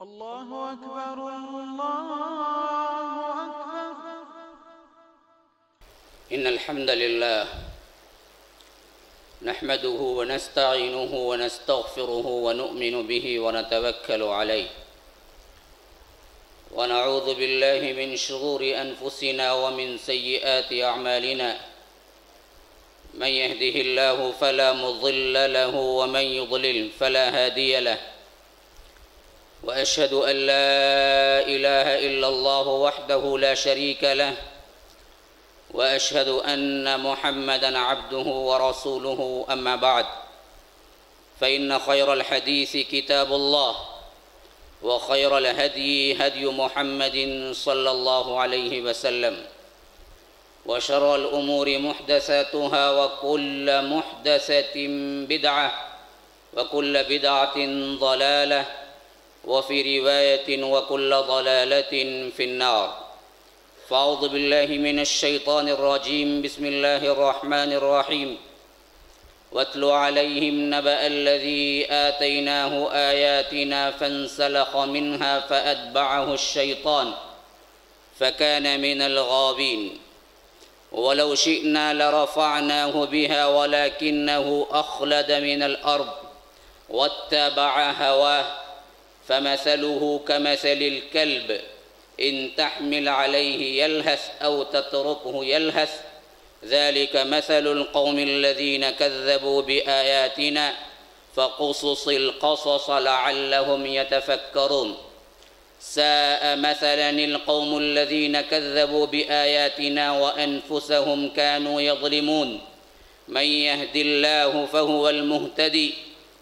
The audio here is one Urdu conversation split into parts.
الله أكبر الله أكبر. إن الحمد لله نحمده ونستعينه ونستغفره ونؤمن به ونتوكل عليه ونعوذ بالله من شرور أنفسنا ومن سيئات أعمالنا. من يهده الله فلا مضل له ومن يضلل فلا هادي له. وأشهد أن لا إله إلا الله وحده لا شريك له وأشهد أن محمدًا عبده ورسوله. أما بعد، فإن خير الحديث كتاب الله وخير الهدي هدي محمد صلى الله عليه وسلم وشر الأمور محدثاتها وكل محدثة بدعة وكل بدعة ضلالة وفي رواية وكل ضلالة في النار. فأعوذ بالله من الشيطان الرجيم. بسم الله الرحمن الرحيم. واتل عليهم نبأ الذي آتيناه آياتنا فانسلخ منها فأتبعه الشيطان فكان من الغاوين. ولو شئنا لرفعناه بها ولكنه أخلد من الأرض واتبع هواه فمثله كمثل الكلب إن تحمل عليه يلهث أو تتركه يلهث ذلك مثل القوم الذين كذبوا بآياتنا فقصص القصص لعلهم يتفكرون. ساء مثلا القوم الذين كذبوا بآياتنا وأنفسهم كانوا يظلمون. من يهد الله فهو المهتدي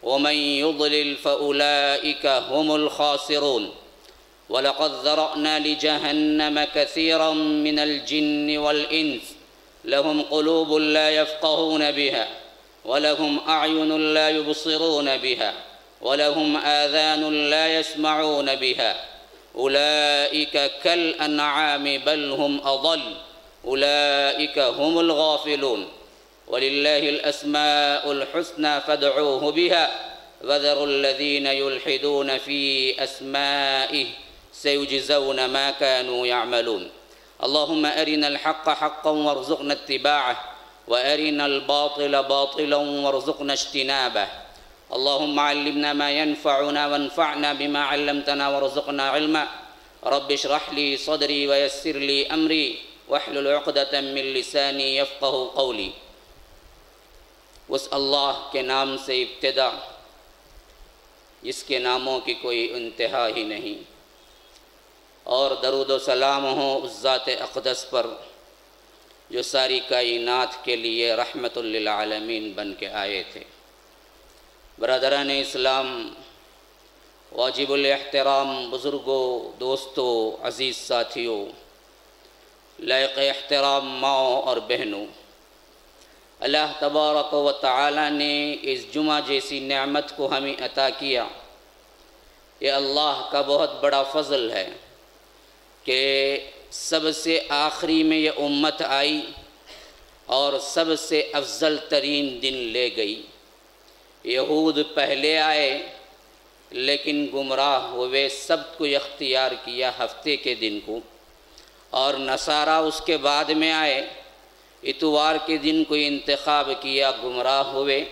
ومن يضلل فأولئك هم الخاسرون. ولقد ذرأنا لجهنم كثيرا من الجن والإنس لهم قلوب لا يفقهون بها ولهم أعين لا يبصرون بها ولهم آذان لا يسمعون بها أولئك كالأنعام بل هم أضل أولئك هم الغافلون. ولله الأسماء الحسنى فادعوه بها وذروا الذين يلحدون في أسمائه سيجزون ما كانوا يعملون. اللهم أرنا الحق حقا وارزقنا اتباعه وأرنا الباطل باطلا وارزقنا اجتنابه. اللهم علمنا ما ينفعنا وانفعنا بما علمتنا وارزقنا علما. رب اشرح لي صدري ويسر لي أمري واحلل عقدة من لساني يفقه قولي. اس اللہ کے نام سے ابتدا جس کے ناموں کی کوئی انتہا ہی نہیں، اور درود و سلام ہو اس ذات اقدس پر جو ساری کائنات کے لیے رحمت للعالمین بن کے آئے تھے۔ برادران اسلام، واجب الاحترام بزرگوں، دوستوں، عزیز ساتھیوں، لائق احترام ماؤں اور بہنوں، اللہ تبارک و تعالی نے اس جمعہ جیسی نعمت کو ہمیں عطا کیا۔ یہ اللہ کا بہت بڑا فضل ہے کہ سب سے آخری میں یہ امت آئی اور سب سے افضل ترین دن لے گئی۔ یہود پہلے آئے لیکن گمراہ ہوئے، سبت کو اختیار کیا ہفتے کے دن کو، اور نصارہ اس کے بعد میں آئے، اتوار کے دن کو انتخاب کیا، گمراہ ہوئے۔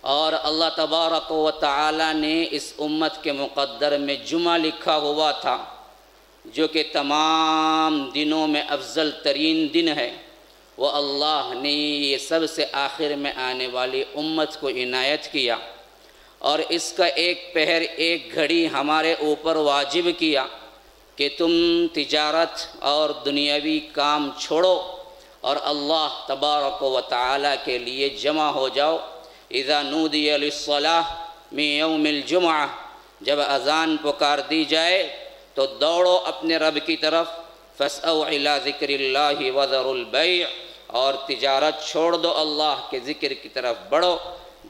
اور اللہ تبارک و تعالی نے اس امت کے مقدر میں جمعہ لکھا ہوا تھا جو کہ تمام دنوں میں افضل ترین دن ہے، وہ اللہ نے یہ سب سے آخر میں آنے والی امت کو عنایت کیا، اور اس کا ایک پہر ایک گھڑی ہمارے اوپر واجب کیا کہ تم تجارت اور دنیاوی کام چھوڑو اور اللہ تبارک و تعالی کے لیے جمع ہو جاؤ۔ اذا نودی للصلاۃ من یوم الجمعہ، جب اذان پکار دی جائے تو دوڑو اپنے رب کی طرف، فاسعوا الی ذکر اللہ وذروا البیع، اور تجارت چھوڑ دو، اللہ کے ذکر کی طرف بڑھو۔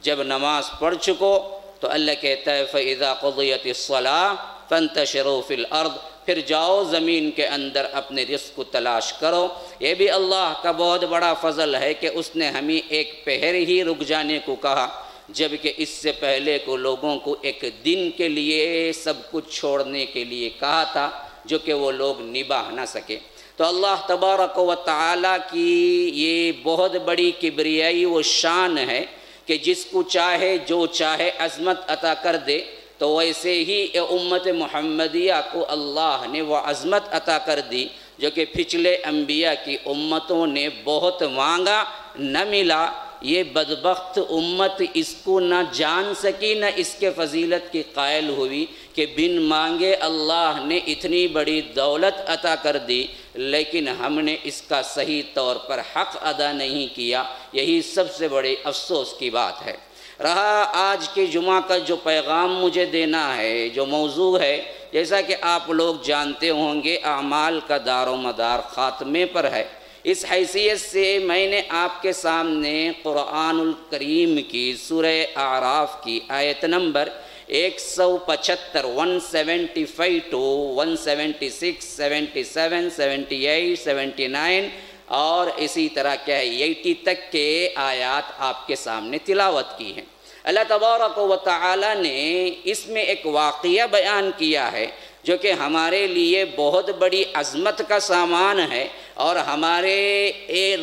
جب نماز پڑھ چکو تو اللہ کہتا ہے فاذا قضیت الصلاۃ فانتشروا فی الارض، پھر جاؤ زمین کے اندر اپنے رزق کو تلاش کرو۔ یہ بھی اللہ کا بہت بڑا فضل ہے کہ اس نے ہمیں ایک پہر ہی رک جانے کو کہا، جبکہ اس سے پہلے کو لوگوں کو ایک دن کے لیے سب کچھ چھوڑنے کے لیے کہا تھا جو کہ وہ لوگ نبھا نہ سکے۔ تو اللہ تبارک و تعالیٰ کی یہ بہت بڑی کبریائی و شان ہے کہ جس کو چاہے جو چاہے عظمت عطا کر دے، تو ویسے ہی امت محمدیہ کو اللہ نے وہ عظمت عطا کر دی جو کہ پچھلے انبیاء کی امتوں نے بہت مانگا، نہ ملا۔ یہ بدبخت امت اس کو نہ جان سکی، نہ اس کے فضیلت کی قائل ہوئی کہ بن مانگے اللہ نے اتنی بڑی دولت عطا کر دی، لیکن ہم نے اس کا صحیح طور پر حق ادا نہیں کیا۔ یہی سب سے بڑے افسوس کی بات ہے۔ رہا آج کے جمعہ کا جو پیغام مجھے دینا ہے، جو موضوع ہے، جیسا کہ آپ لوگ جانتے ہوں گے اعمال کا دار و مدار خاتمے پر ہے۔ اس حیثیت سے میں نے آپ کے سامنے قرآن الکریم کی سورہ اعراف کی آیت نمبر 175 175 to 176 77 78 79 اور اسی طرح کیا ہے 80 تک کے آیات آپ کے سامنے تلاوت کی ہیں۔ اللہ تبارک و تعالی نے اس میں ایک واقعہ بیان کیا ہے جو کہ ہمارے لیے بہت بڑی عظمت کا سامان ہے، اور ہمارے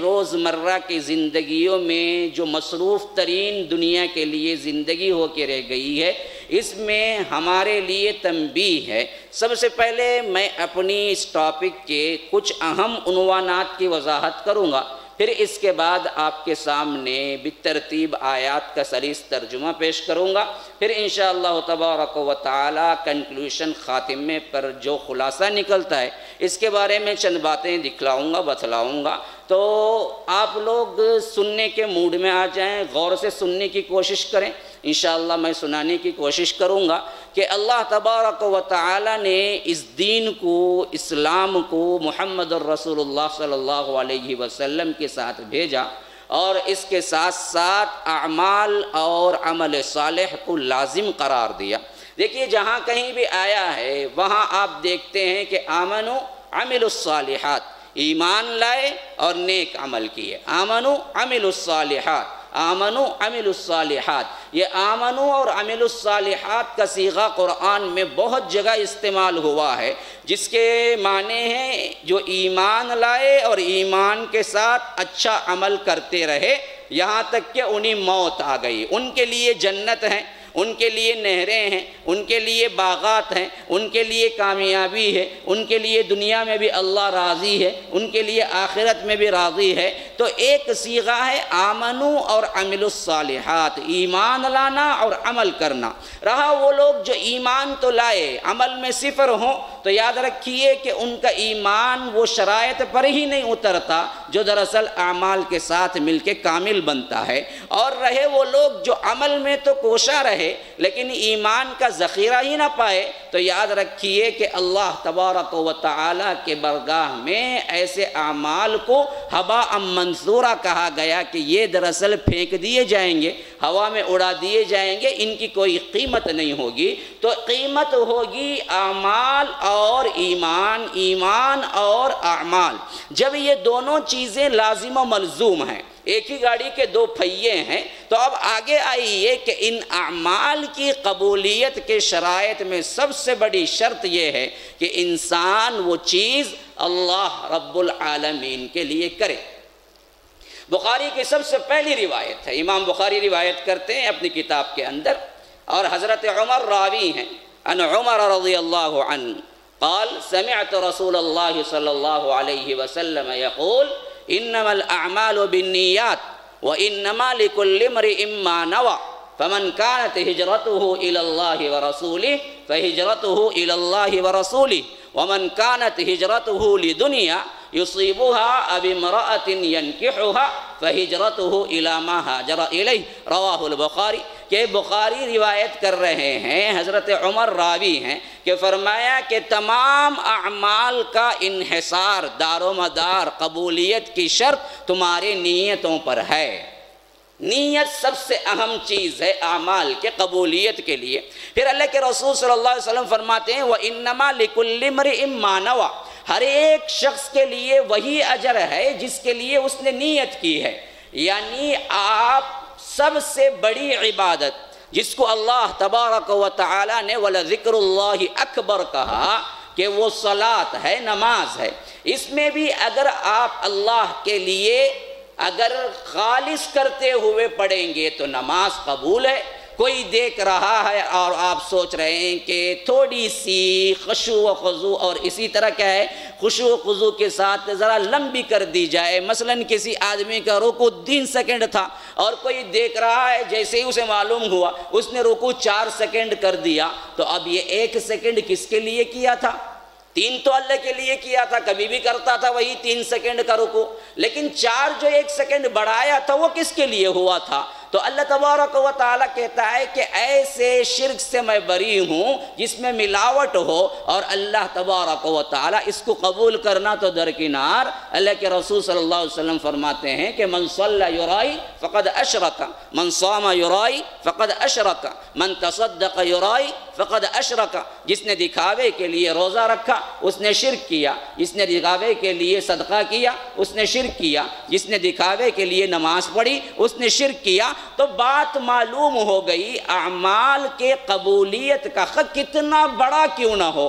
روزمرہ کی زندگیوں میں جو مصروف ترین دنیا کے لیے زندگی ہو کے رہ گئی ہے، اس میں ہمارے لیے تنبیہ ہے۔ سب سے پہلے میں اپنی اس ٹاپک کے کچھ اہم عنوانات کی وضاحت کروں گا، پھر اس کے بعد آپ کے سامنے بالترتیب آیات کا سلیس ترجمہ پیش کروں گا، پھر انشاءاللہ تبارک و تعالی کنکلوشن خاتمے پر جو خلاصہ نکلتا ہے اس کے بارے میں چند باتیں دکھلاؤں گا، بتلاؤں گا۔ تو آپ لوگ سننے کے موڈ میں آ جائیں، غور سے سننے کی کوشش کریں۔ انشاءاللہ میں سنانے کی کوشش کروں گا کہ اللہ تبارک و تعالی نے اس دین کو، اسلام کو محمد الرسول اللہ صلی اللہ علیہ وسلم کے ساتھ بھیجا، اور اس کے ساتھ ساتھ اعمال اور عمل صالح کو لازم قرار دیا۔ دیکھیے جہاں کہیں بھی آیا ہے وہاں آپ دیکھتے ہیں کہ آمنو عملوا الصالحات، ایمان لائے اور نیک عمل کیے۔ آمنو عملوا الصالحات، آمنو عملوا الصالحات، یہ آمنو اور عملوا الصالحات کا صیغہ قرآن میں بہت جگہ استعمال ہوا ہے، جس کے معنی ہیں جو ایمان لائے اور ایمان کے ساتھ اچھا عمل کرتے رہے یہاں تک کہ انہیں موت آ گئی۔ ان کے لیے جنت ہے، ان کے لیے نہریں ہیں، ان کے لیے باغات ہیں، ان کے لیے کامیابی ہے، ان کے لیے دنیا میں بھی اللہ راضی ہے، ان کے لیے آخرت میں بھی راضی ہے۔ تو ایک صیغہ ہے آمنو اور عملوا الصالحات، ایمان لانا اور عمل کرنا۔ رہا وہ لوگ جو ایمان تو لائے عمل میں صفر ہوں، تو یاد رکھیے کہ ان کا ایمان وہ شرائط پر ہی نہیں اترتا جو دراصل اعمال کے ساتھ مل کے کامل بنتا ہے۔ اور رہے وہ لوگ جو عمل میں تو کوشاں رہے لیکن ایمان کا ذخیرہ ہی نہ پائے، تو یاد رکھیے کہ اللہ تبارک و تعالی کے برگاہ میں ایسے اعمال کو ہباء منثورا کہا گیا کہ یہ دراصل پھینک دیے جائیں گے، ہوا میں اڑا دیے جائیں گے، ان کی کوئی قیمت نہیں ہوگی۔ تو قیمت ہوگی اعمال اور ایمان، ایمان اور اعمال۔ جب یہ دونوں چیزیں لازم و ملزوم ہیں، ایک ہی گاڑی کے دو پہیے ہیں، تو اب آگے آئیے کہ ان اعمال کی قبولیت کے شرائط میں سب سے بڑی شرط یہ ہے کہ انسان وہ چیز اللہ رب العالمین کے لیے کرے۔ بخاری کی سب سے پہلی روایت ہے، امام بخاری روایت کرتے ہیں اپنی کتاب کے اندر، اور حضرت عمر راوی ہیں، ان عمر رضی اللہ عنہ قال سمعت رسول اللہ صلی اللہ علیہ وسلم یقول انما الاعمال بالنیات وانما لكل امرئ ما نوى فمن كانت هجرته الى الله ورسوله فهجرته الى الله ورسوله ومن كانت هجرته لدنيا يصيبها أو امرأة ينكحها فهجرته إلى ما هاجر إليه رواہ البخاری۔ کہ بخاری روایت کر رہے ہیں، حضرت عمر راوی ہیں، کہ فرمایا کہ تمام اعمال کا انحصار، دار و مدار، قبولیت کی شرط تمہاری نیتوں پر ہے۔ نیت سب سے اہم چیز ہے اعمال کے قبولیت کے لیے۔ پھر اللہ کے رسول صلی اللہ علیہ وسلم فرماتے ہیں وَإِنَّمَا لِكُلِّ امْرِئٍ مَّا نَوَى، ہر ایک شخص کے لیے وہی اجر ہے جس کے لیے اس نے نیت کی ہے۔ یعنی آپ سب سے بڑی عبادت جس کو اللہ تبارک و تعالی نے وَلَذِكْرُ اللَّهِ اکبر کہا کہ وہ صلاۃ ہے، نماز ہے، اس میں بھی اگر آپ اللہ کے لیے اگر خالص کرتے ہوئے پڑھیں گے تو نماز قبول ہے۔ کوئی دیکھ رہا ہے اور آپ سوچ رہے ہیں کہ تھوڑی سی خشوع و خضوع اور اسی طرح کیا ہے خشوع و خضوع کے ساتھ ذرا لمبی کر دی جائے، مثلا کسی آدمی کا رکوع 3 سیکنڈ تھا اور کوئی دیکھ رہا ہے جیسے ہی اسے معلوم ہوا اس نے رکوع 4 سیکنڈ کر دیا، تو اب یہ 1 سیکنڈ کس کے لیے کیا تھا؟ 3 تو اللہ کے لیے کیا تھا، کبھی بھی کرتا تھا وہی 3 سیکنڈ کا رکوع، لیکن 4 جو 1 سیکنڈ بڑھایا تھا وہ کس کے لیے ہوا تھا؟ تو اللہ تبارک و تعالیٰ کہتا ہے کہ ایسے شرک سے میں بری ہوں جس میں ملاوٹ ہو، اور اللہ تبارک و تعالیٰ اس کو قبول کرنا تو درکنار، اللہ کے رسول صلی اللہ علیہ وسلم فرماتے ہیں کہ من صلی یرائی فقد اشرک، من صام یرائی فقد اشرک، من تصدق یرائی فقد اشرک، جس نے دکھاوے کے لیے روزہ رکھا اس نے شرک کیا، جس نے دکھاوے کے لیے صدقہ کیا اس نے شرک کیا، جس نے دکھاوے کے لیے نماز پڑھی اس نے شرک کیا۔ تو بات معلوم ہو گئی اعمال کے قبولیت کا حق کتنا بڑا کیوں نہ ہو،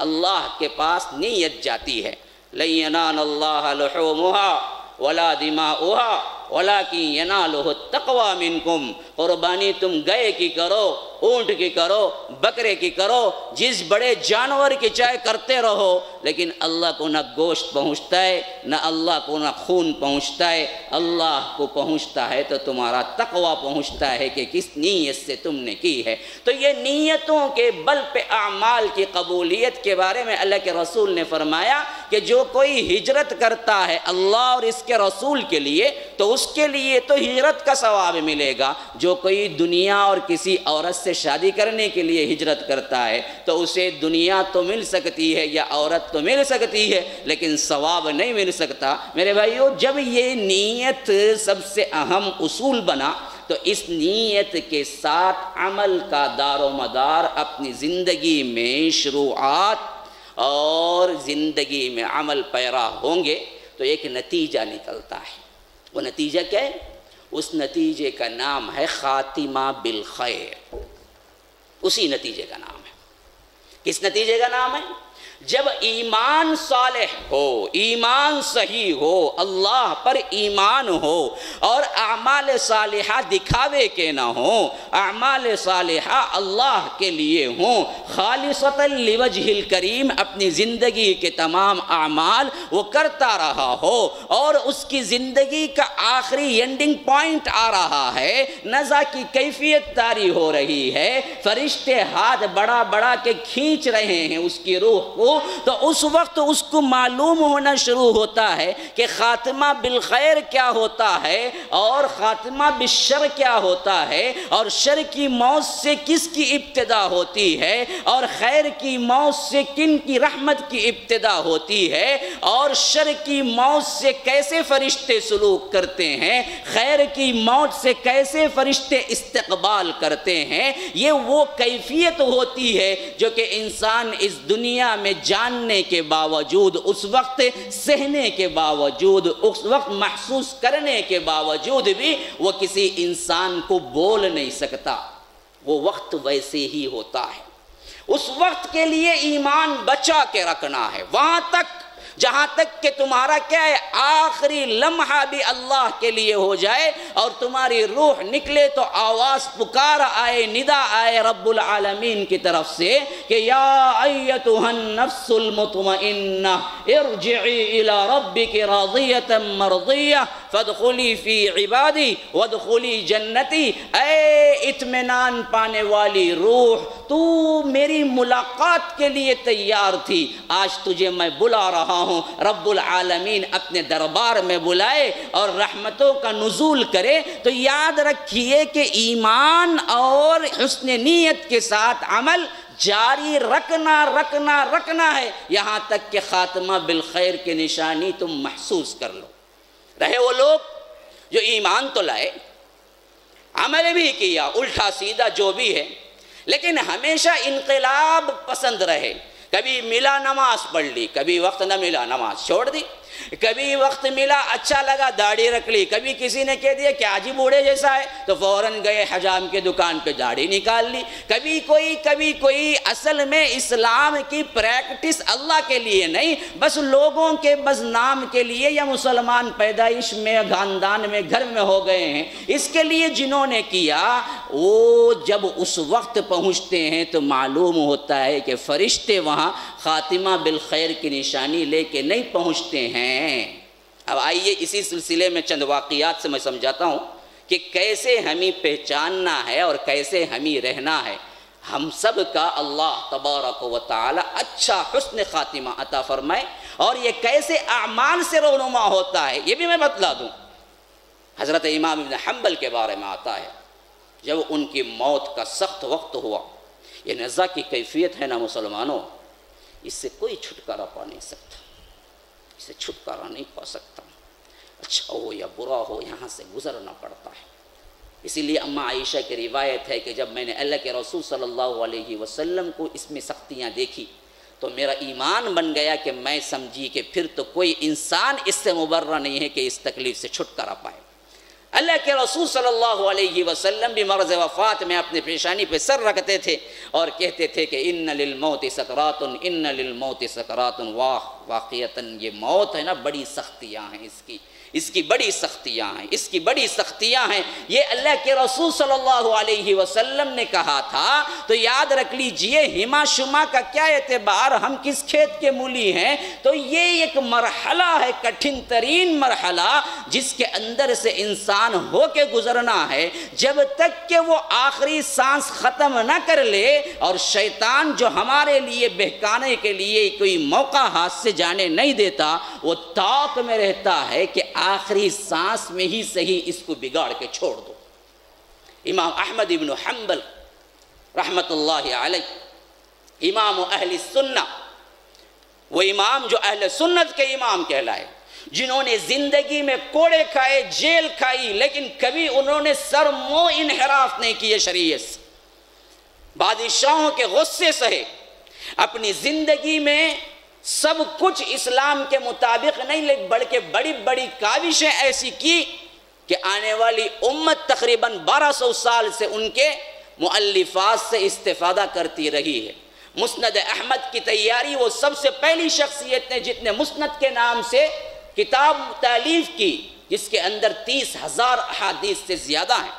اللہ کے پاس نیت جاتی ہے۔ لَن يَنَالَ اللَّهَ لُحُومُهَا وَلَا دِمَاؤُهَا وَلَكِن يَنَالُهُ التَّقْوَى مِنكُمْ، قربانی تم گئے کی کرو، اونٹ کی کرو، بکرے کی کرو، جس بڑے جانور کی چاہے کرتے رہو، لیکن اللہ کو نہ گوشت پہنچتا ہے نہ اللہ کو نہ خون پہنچتا ہے، اللہ کو پہنچتا ہے تو تمہارا تقوی پہنچتا ہے کہ کس نیت سے تم نے کی ہے۔ تو یہ نیتوں کے بل پہ اعمال کی قبولیت کے بارے میں اللہ کے رسول نے فرمایا کہ جو کوئی ہجرت کرتا ہے اللہ اور اس کے رسول کے لیے تو اس کے لیے تو ہجرت کا ثواب ملے گا، جو کوئی دنیا اور کسی عورت سے شادی کرنے کے لیے ہجرت کرتا ہے تو اسے دنیا تو مل سکتی ہے یا عورت تو مل سکتی ہے لیکن ثواب نہیں مل سکتا۔ میرے بھائیو، جب یہ نیت سب سے اہم اصول بنا تو اس نیت کے ساتھ عمل کا دار و مدار اپنی زندگی میں شروعات اور زندگی میں عمل پیرا ہوں گے تو ایک نتیجہ نکلتا ہے۔ وہ نتیجہ کیا ہے؟ اس نتیجے کا نام ہے خاتمہ بالخیر۔ اسی نتیجے کا نام ہے۔ کس نتیجے کا نام ہے؟ جب ایمان صالح ہو، ایمان صحیح ہو، اللہ پر ایمان ہو اور اعمال صالحہ دکھاوے کے نہ ہوں، اعمال صالحہ اللہ کے لیے ہوں، خالصۃ لوجہ الکریم اپنی زندگی کے تمام اعمال وہ کرتا رہا ہو اور اس کی زندگی کا آخری اینڈنگ پوائنٹ آ رہا ہے، نزا کی کیفیت طاری ہو رہی ہے، فرشتے ہاتھ بڑا بڑا کے کھینچ رہے ہیں اس کی روح کو، تو اس وقت اس کو معلوم ہونا شروع ہوتا ہے کہ خاتمہ بالخیر کیا ہوتا ہے اور خاتمہ بالشر کیا ہوتا ہے، اور شر کی موت سے کس کی ابتدا ہوتی ہے اور خیر کی موت سے کن کی رحمت کی ابتدا ہوتی ہے، اور شر کی موت سے کیسے فرشتے سلوک کرتے ہیں، خیر کی موت سے کیسے فرشتے استقبال کرتے ہیں۔ یہ وہ کیفیت ہوتی ہے جو کہ انسان اس دنیا میں جاننے کے باوجود، اس وقت سہنے کے باوجود، اس وقت محسوس کرنے کے باوجود بھی وہ کسی انسان کو بول نہیں سکتا۔ وہ وقت ویسے ہی ہوتا ہے۔ اس وقت کے لیے ایمان بچا کے رکھنا ہے، وہاں تک جہاں تک کہ تمہارا کیا ہے آخری لمحہ بھی اللہ کے لیے ہو جائے اور تمہاری روح نکلے تو آواز پکار آئے، ندا آئے رب العالمین کی طرف سے کہ یا ایتھا النفس المطمئنہ ارجعی الی ربک راضیۃ مرضیہ فادخلی فی عبادی وادخلی جنتی۔ اے اطمینان پانے والی روح، تو میری ملاقات کے لیے تیار تھی، آج تجھے میں بلا رہا ہوں۔ رب العالمین اپنے دربار میں بلائے اور رحمتوں کا نزول کرے تو یاد رکھیے کہ ایمان اور حسن نیت کے ساتھ عمل جاری رکھنا ہے یہاں تک کہ خاتمہ بالخیر کی نشانی تم محسوس کر لو۔ رہے وہ لوگ جو ایمان تو لائے، عمل بھی کیا الٹا سیدھا جو بھی ہے، لیکن ہمیشہ انقلاب پسند رہے، کبھی ملا نماز پڑھ لی، کبھی وقت نہ ملا نماز چھوڑ دی، کبھی وقت ملا اچھا لگا داڑھی رکھ لی، کبھی کسی نے کہہ دیا کہ آج بوڑھے جیسا ہے تو فوراً گئے حجام کے دکان پہ داڑھی نکال لی، کبھی کوئی اصل میں اسلام کی پریکٹس اللہ کے لیے نہیں، بس لوگوں کے بس نام کے لیے، یا مسلمان پیدائش میں خاندان میں گھر میں ہو گئے ہیں، اس کے لیے جنہوں نے کیا وہ جب اس وقت پہنچتے ہیں تو معلوم ہوتا ہے کہ فرشتے وہاں خاتمہ بالخیر کی نشانی لے کے نہیں پہنچتے ہیں۔ اب آئیے اسی سلسلے میں چند واقعات سے میں سمجھاتا ہوں کہ کیسے ہمیں پہچاننا ہے اور کیسے ہمیں رہنا ہے۔ ہم سب کا اللہ تبارک و تعالی اچھا حسن خاتمہ عطا فرمائے، اور یہ کیسے اعمال سے رونما ہوتا ہے یہ بھی میں بتلا دوں۔ حضرت امام ابن حنبل کے بارے میں آتا ہے، جب ان کی موت کا سخت وقت ہوا، یہ نزا کی کیفیت ہے نا مسلمانوں، اس سے کوئی چھٹکارا پا نہیں سکتا، اس سے چھٹکارا نہیں پا سکتا، اچھا ہو یا برا ہو یہاں سے گزرنا پڑتا ہے۔ اسی لیے اماں عائشہ کی روایت ہے کہ جب میں نے اللہ کے رسول صلی اللہ علیہ وسلم کو اس میں سختیاں دیکھی تو میرا ایمان بن گیا کہ میں سمجھی کہ پھر تو کوئی انسان اس سے مبرہ نہیں ہے کہ اس تکلیف سے چھٹکارا پائے۔ اللہ کے رسول صلی اللہ علیہ وسلم بھی مرض وفات میں اپنے پیشانی پہ سر رکھتے تھے اور کہتے تھے کہ ان للموت سکرات، ان للموت سکرات، واقعتاً یہ موت ہے نا بڑی سختیاں ہیں، اس کی بڑی سختیاں ہیں، اس کی بڑی سختیاں ہیں۔ یہ اللہ کے رسول صلی اللہ علیہ وسلم نے کہا تھا تو یاد رکھ لیجئے، ہما شما کا کیا اعتبار، ہم کس کھیت کے مولی ہیں، تو یہ ایک مرحلہ ہے، کٹھن ترین مرحلہ جس کے اندر سے انسان ہو کے گزرنا ہے، جب تک کہ وہ آخری سانس ختم نہ کر لے، اور شیطان جو ہمارے لیے بہکانے کے لیے کوئی موقع ہاتھ سے جانے نہیں دیتا، وہ طاق میں رہتا ہے کہ آخری سانس میں ہی صحیح اس کو بگاڑ کے چھوڑ دو۔ امام احمد ابن حنبل رحمت اللہ علیہ، امام اہل سنہ، وہ امام جو اہل سنت کے امام کہلائے، جنہوں نے زندگی میں کوڑے کھائے، جیل کھائی، لیکن کبھی انہوں نے سر منہ انحراف نہیں کیے شریعت سے، بادشاہوں کے غصے سہے، اپنی زندگی میں سب کچھ اسلام کے مطابق نہیں لیکن بلکہ بڑی بڑی کاوشیں ایسی کی کہ آنے والی امت تقریباً 1200 سال سے ان کے مؤلفات سے استفادہ کرتی رہی ہے۔ مسند احمد کی تیاری، وہ سب سے پہلی شخصیت نے جتنے مسند کے نام سے کتاب تالیف کی، جس کے اندر 30,000 احادیث سے زیادہ ہیں۔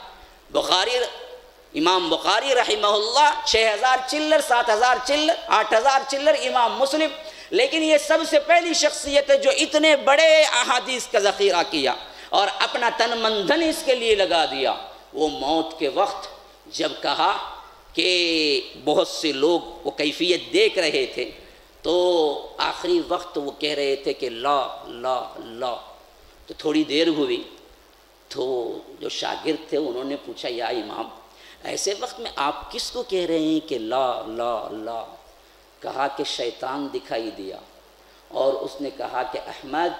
امام بخاری رحمہ اللہ 6,000 چلر، 7,000 چلر، 8,000 چلر، امام مسلم، لیکن یہ سب سے پہلی شخصیت ہے جو اتنے بڑے احادیث کا ذخیرہ کیا اور اپنا تن من دھن اس کے لیے لگا دیا۔ وہ موت کے وقت جب کہا کہ بہت سے لوگ وہ کیفیت دیکھ رہے تھے تو آخری وقت وہ کہہ رہے تھے کہ لا لا لا، تو تھوڑی دیر ہوئی تو جو شاگرد تھے انہوں نے پوچھا یا امام ایسے وقت میں آپ کس کو کہہ رہے ہیں کہ لا لا لا؟ کہا کہ شیطان دکھائی دیا اور اس نے کہا کہ احمد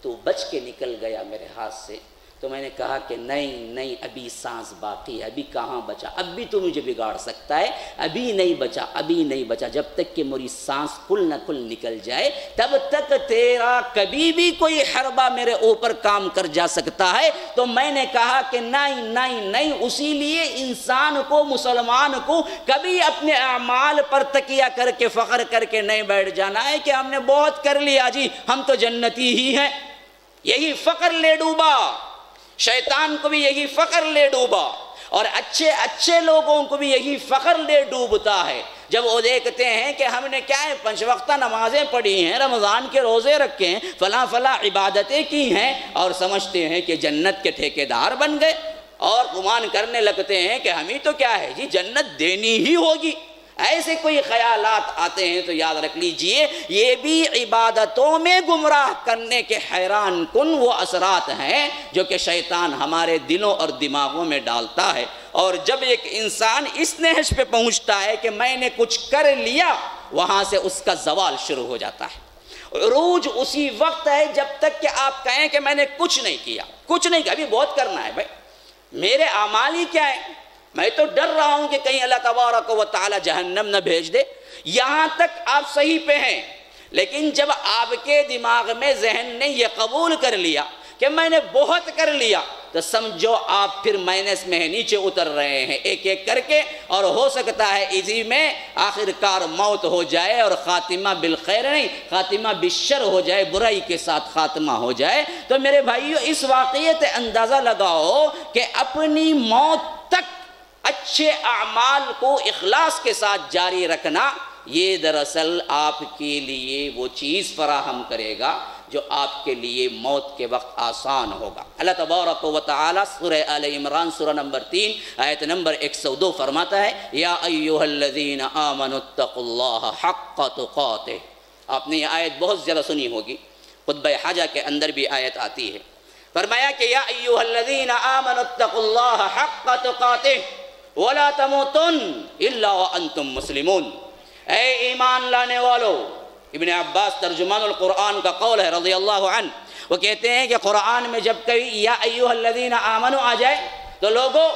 تو بچ کے نکل گیا میرے ہاتھ سے، تو میں نے کہا کہ نہیں ابھی سانس باقی ہے، ابھی کہاں بچا، اب بھی تو مجھے بگاڑ سکتا ہے، ابھی نہیں بچا، جب تک کہ میری سانس کل نہ کل نکل جائے تب تک تیرا کبھی بھی کوئی حربہ میرے اوپر کام کر جا سکتا ہے۔ تو میں نے کہا کہ نہیں، اسی لیے انسان کو، مسلمان کو کبھی اپنے اعمال پر تکیہ کر کے فخر کر کے نہیں بیٹھ جانا ہے کہ ہم نے بہت کر لیا جی، ہم تو جنتی ہی ہیں۔ یہی فخر لے ڈوبا، شیطان کو بھی یہی فخر لے ڈوبا، اور اچھے لوگوں کو بھی یہی فخر لے ڈوبتا ہے جب وہ دیکھتے ہیں کہ ہم نے کیا ہے 5 وقتہ نمازیں پڑھی ہیں، رمضان کے روزے رکھے ہیں، فلاں عبادتیں کی ہیں، اور سمجھتے ہیں کہ جنت کے ٹھیکیدار بن گئے، اور گمان کرنے لگتے ہیں کہ ہمیں تو کیا ہے جی جنت دینی ہی ہوگی۔ ایسے کوئی خیالات آتے ہیں تو یاد رکھ لیجئے یہ بھی عبادتوں میں گمراہ کرنے کے حیران کن وہ اثرات ہیں جو کہ شیطان ہمارے دلوں اور دماغوں میں ڈالتا ہے۔ اور جب ایک انسان اس نہج پہ پہنچتا ہے کہ میں نے کچھ کر لیا، وہاں سے اس کا زوال شروع ہو جاتا ہے۔ عروج اسی وقت ہے جب تک کہ آپ کہیں کہ میں نے کچھ نہیں کیا، ابھی بہت کرنا ہے بھائی، میرے اعمال ہی کیا ہے، میں تو ڈر رہا ہوں کہ کہیں اللہ تبارک و تعالی جہنم نہ بھیج دے۔ یہاں تک آپ صحیح پہ ہیں، لیکن جب آپ کے دماغ میں ذہن نے یہ قبول کر لیا کہ میں نے بہت کر لیا تو سمجھو آپ پھر مائنس میں نیچے اتر رہے ہیں ایک ایک کر کے، اور ہو سکتا ہے اسی میں آخر کار موت ہو جائے اور خاتمہ بالخیر نہیں، خاتمہ بالشر ہو جائے، برائی کے ساتھ خاتمہ ہو جائے۔ تو میرے بھائیو اس واقعے سے اندازہ لگاؤ کہ اپنی موت تک اچھے اعمال کو اخلاص کے ساتھ جاری رکھنا، یہ دراصل آپ کے لیے وہ چیز فراہم کرے گا جو آپ کے لیے موت کے وقت آسان ہوگا۔ اللہ تبارک و تعالی سورہ آل عمران سورہ نمبر 3 آیت نمبر 102 فرماتا ہے، یا ایھا الذین آمنوا اتقوا اللہ حق تقاتہ۔ آپ نے یہ آیت بہت زیادہ سنی ہوگی، خطبہ حاجہ کے اندر بھی آیت آتی ہے۔ فرمایا کہ یا ایھا الذین آمنوا اتقوا اللہ حق تقاتہ ولا تموتن الا وانتم مسلمون۔ اے ایمان لانے والو، ابن عباس ترجمان القرآن کا قول ہے رضی اللہ عنہ، وہ کہتے ہیں کہ قرآن میں جب کبھی یا ایھا الذین آمنوا آ جائے تو لوگو